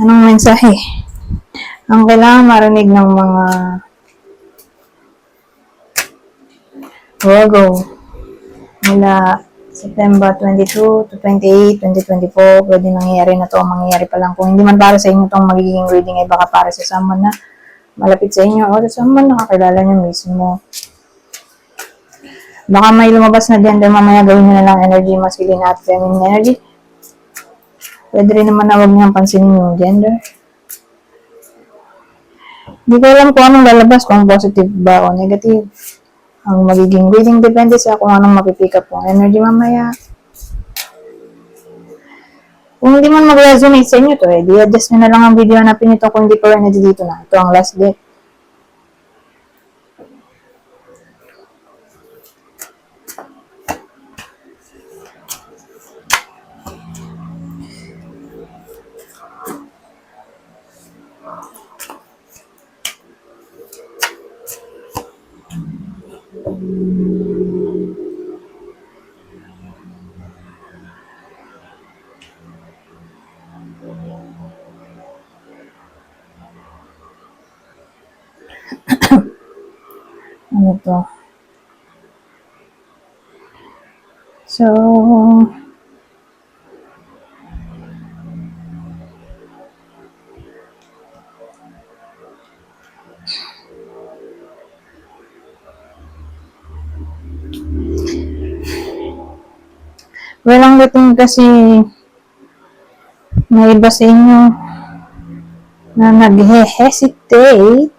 Anong mensahe ang kailangan marinig ng mga Virgo mula September 22 to 28, 2024? Pwede nangyayari na to, mangyayari pa lang. Kung hindi man para sa inyo itong magiging reading, ay baka para sa someone na malapit sa inyo o sa someone na kakilala nyo mismo. Baka may lumabas na gender, mamaya gawin nyo na lang energy, masculine at feminine energy. Pwede rin naman na huwag niyang pansinin yung gender. Hindi ko alam kung anong lalabas, kung positive ba o negative. Ang magiging reading depende sa kung anong mapipick up yung energy mamaya. Kung hindi man mag-resonate sa inyo to, di-adjust nyo na lang ang video, hanapin nyo kung hindi pa rin dito na. Ito ang last deck. Ano to? So, walang dating kasi may iba sa inyo na nag-hesitate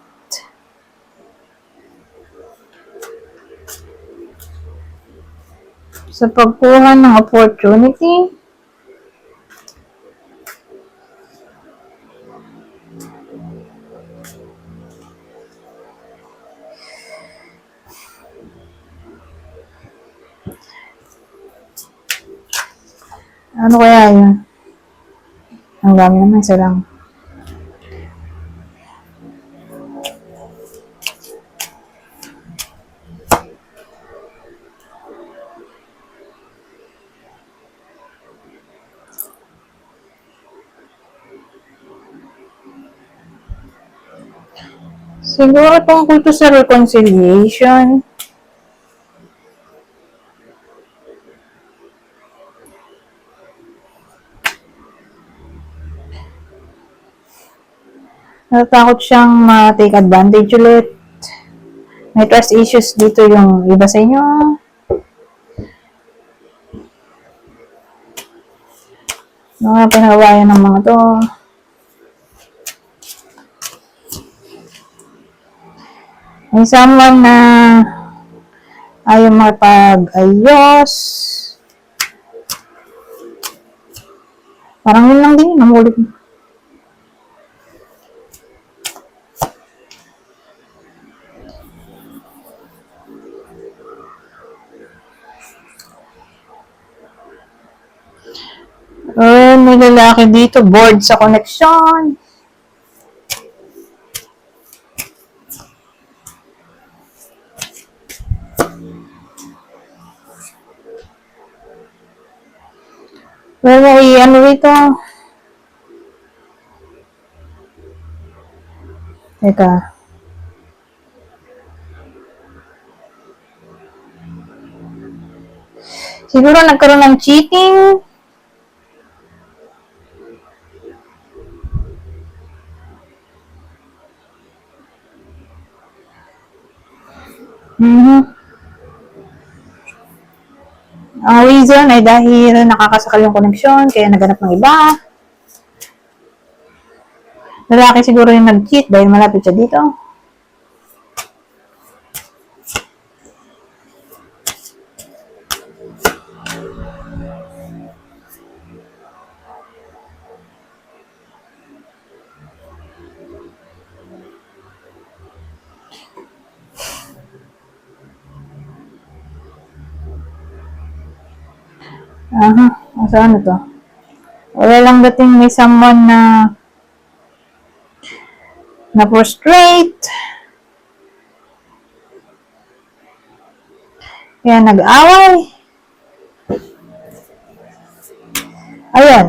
sa pagkuha ng opportunity. Ano kaya yun? Ang dami naman, isa lang. Siguro tungkol to sa reconciliation. Natatakot siyang ma-take advantage ulit. May trust issues dito yung iba sa inyo. Mga pinawayan ng mga to. May someone na ayaw makipag-ayos. Parang yun lang din, namulit. May lalaki dito, bored sa connection. Ano dito? Teka. Siguro nagkaroon ng cheating. Ang reason ay dahil nakakasakal yung connection, kaya naganap ng iba. Lalaki siguro yung nag-cheat dahil malapit siya dito. So ano to? Wala lang dating may someone na frustrate. Kaya nag-away. Ayan.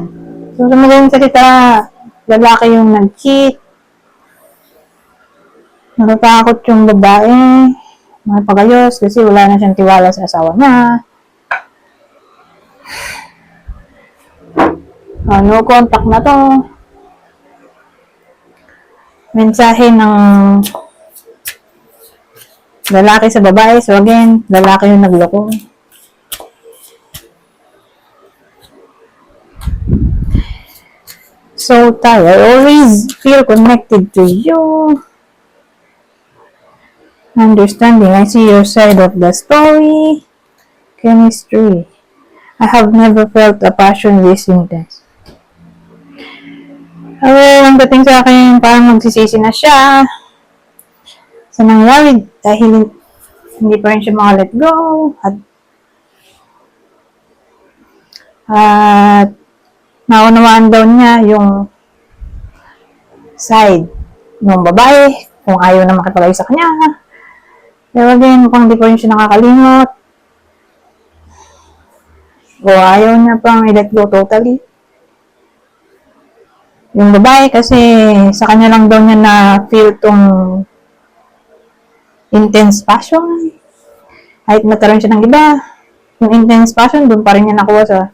So, sa madaling salita, lalaki yung nag-cheat. Natatakot yung babae. Magpagayos kasi wala na siyang tiwala sa asawa niya. No contact na to. Mensahe ng lalaki sa babae. So again, lalaki yung nagloko. So tired. I always feel connected to you. Understanding. I see your side of the story. Chemistry. I have never felt a passion this intense. Ang dating sa akin, parang magsisisi na siya sa nangyari dahil hindi pa rin siya maka-let go. At naunawaan daw niya yung side ng babae kung ayaw na makipag-ayos sa kanya. Pero again, mukhang hindi pa rin siya nakakalimot. O ayaw niya pang i-let go totally. Yung babae kasi sa kanya lang daw niya na-feel tong intense passion. Kahit nagkaroon siya ng iba, yung intense passion, doon pa rin niya nakuha sa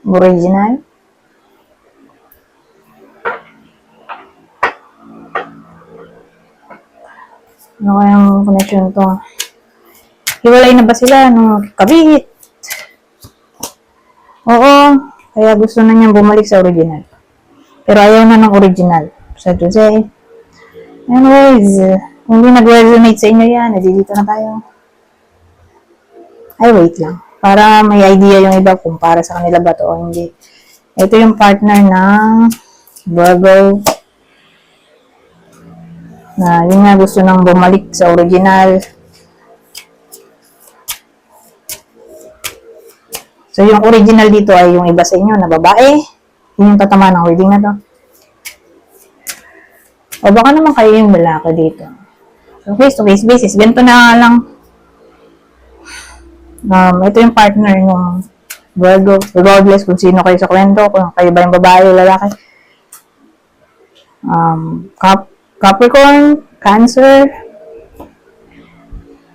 original. Ano kayang connection to? Hiwalay na ba sila nung kabit? Oo, kaya gusto na niyang bumalik sa original. Pero ayaw na ng original. Sad to say. Anyways, kung hindi nag-resonate sa inyo yan, dito na tayo. Ay, wait lang. Para may idea yung iba kung para sa kanila ba to o hindi. Ito yung partner ng Virgo. Na yun nga gusto nang bumalik sa original. So, yung original dito ay yung iba sa inyo na babae. Yun yung tatama ng reading na to. O baka naman kayo yung lalaki dito. So, face-to-face basis. Ganito na lang. Ito yung partner ng Virgo. Regardless kung sino kayo sa kwento. Kung kayo ba yung babae o lalaki. Capricorn, Cancer.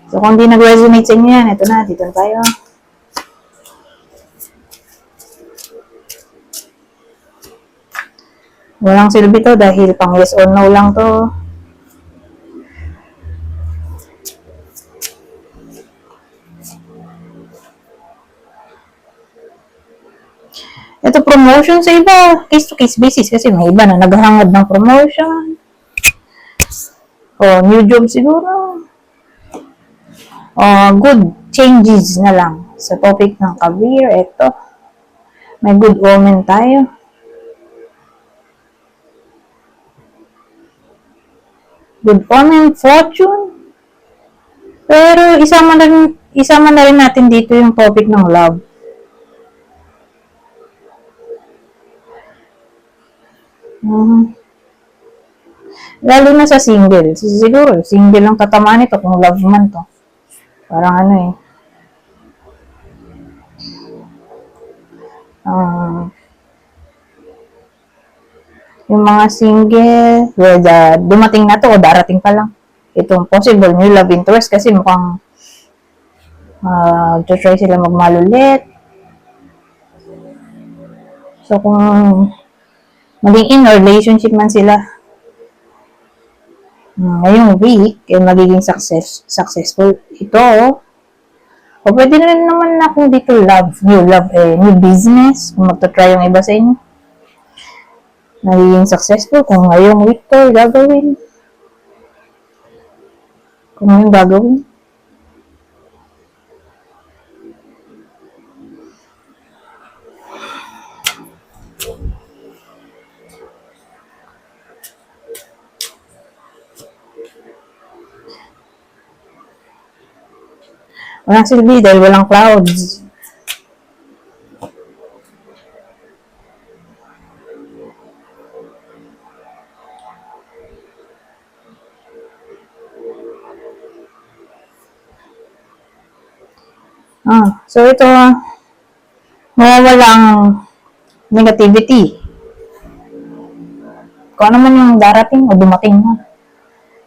So, kung di nag-resonate sa inyo yan, ito na. Dito na tayo. Walang silbi to dahil pang yes or no lang to. Ito promotion sa iba. Case-to-case basis kasi may iba na naghahangad ng promotion. O new job siguro. O good changes na lang sa topic ng career. Ito. May good omen tayo. Good omen, fortune. Pero isama na rin natin dito yung topic ng love. Lalo na sa single. Siguro, single lang tatamaan ito kung love man to. Parang ano eh. Yung mga single, whether dumating na to o darating pa lang. Itong possible new love interest kasi mukhang try sila magmahal ulit. So, kung maging in a relationship man sila, ngayong week, magiging successful ito. O pwede na naman na kung dito new business, kung magta-try yung iba sa inyo. Magiging successful kung ngayong week to gagawin. Kung ngayong gagawin. Walang silbi dahil walang clouds. So ito, mawawala ang negativity. kung ano man yung darating o dumating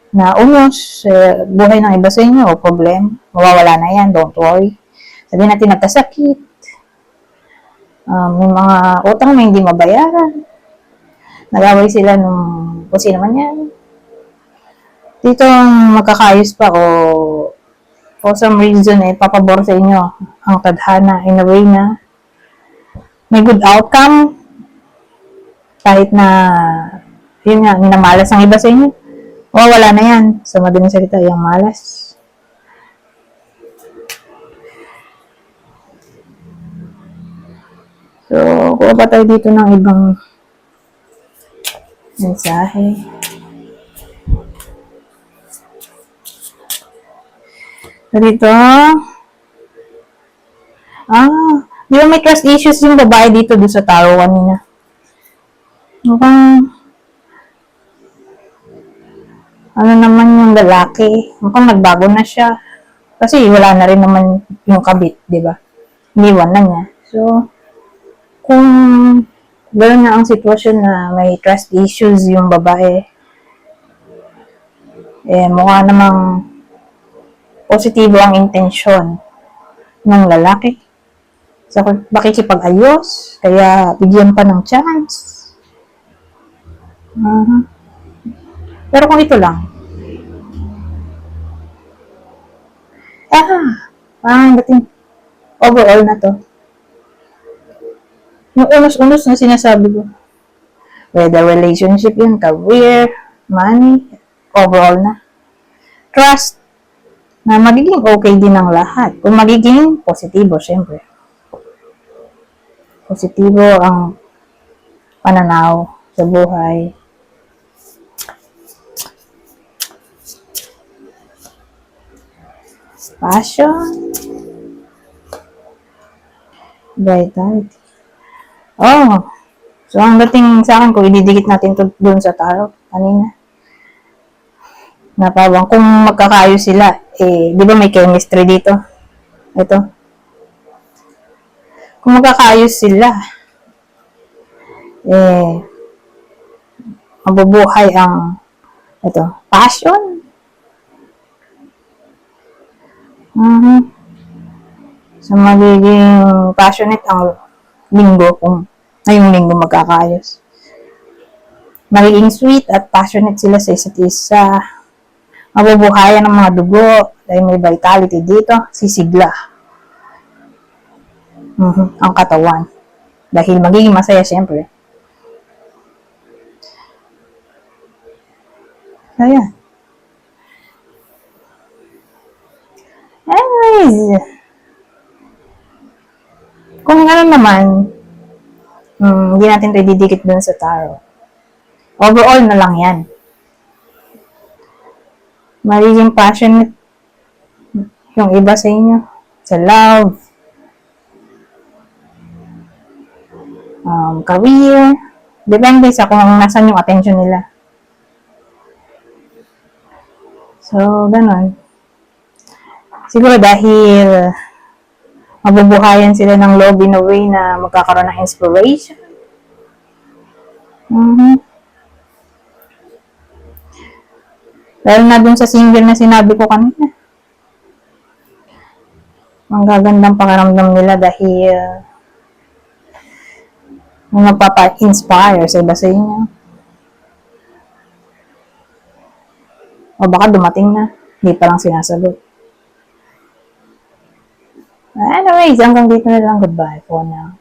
na unos, buhay ng iba sa inyo o problem, mawawala na yan, don't worry. Sabihin natin nagkasakit, may mga utang na hindi mabayaran, nag-away sila nung kung sino man yan. Dito magkakayos pa o for some reason papabor sa inyo ang tadhana in a way na may good outcome kahit na yun nga, minamalas ang iba sa inyo. Wala na yan. Sa madaling salita, yung malas. So, kuha pa tayo dito ng ibang mensahe. So, dito, di ba may trust issues yung babae dito doon sa taro kanina? Mukhang, ano naman yung lalaki? Mukhang nagbago na siya. Kasi wala na rin naman yung kabit, di ba? Iniwan na niya. So, kung gano'n na ang sitwasyon na may trust issues yung babae, mukha namang positibo ang intensyon ng lalaki sa makikipag-ayos, kaya bigyan pa ng chance. Pero kung ito lang, parang dating overall na to. Yung unos-unos na sinasabi ko, whether relationship yun, career, money, overall na. Trust, na magiging okay din ang lahat. Kung magiging positibo, syempre. Positibo ang pananaw sa buhay. Passion. Vitality. So ang dating sa akin, kung ididikit natin to doon sa tarot kanina, napawang kung magkakaayos sila, di ba may chemistry dito? Ito. Kung magkakaayos sila, mabubuhay ang passion. So magiging passionate ang linggo kung ngayong linggo magkakaayos. Magiging sweet at passionate sila sa isa't isa. Mabubuhayan ng mga dugo dahil may vitality dito, sisigla ang katawan. Dahil magiging masaya siyempre. Ayan. Anyways, kung ano naman, hindi natin ito didikit dun sa tarot. Overall na lang yan. Magiging passionate yung iba sa inyo sa love, career, depende sa kung nasan yung attention nila. So, ganun. Siguro dahil mabubuhayan sila ng love in a way na magkakaroon ng inspiration. Lalo na dun sa single na sinabi ko kanina. Ang gagandang pakiramdam nila dahil magpapa-inspire sa iba sa inyo. O baka dumating na, hindi pa lang sinasagot. Anyways, hanggang dito na lang. Goodbye for now.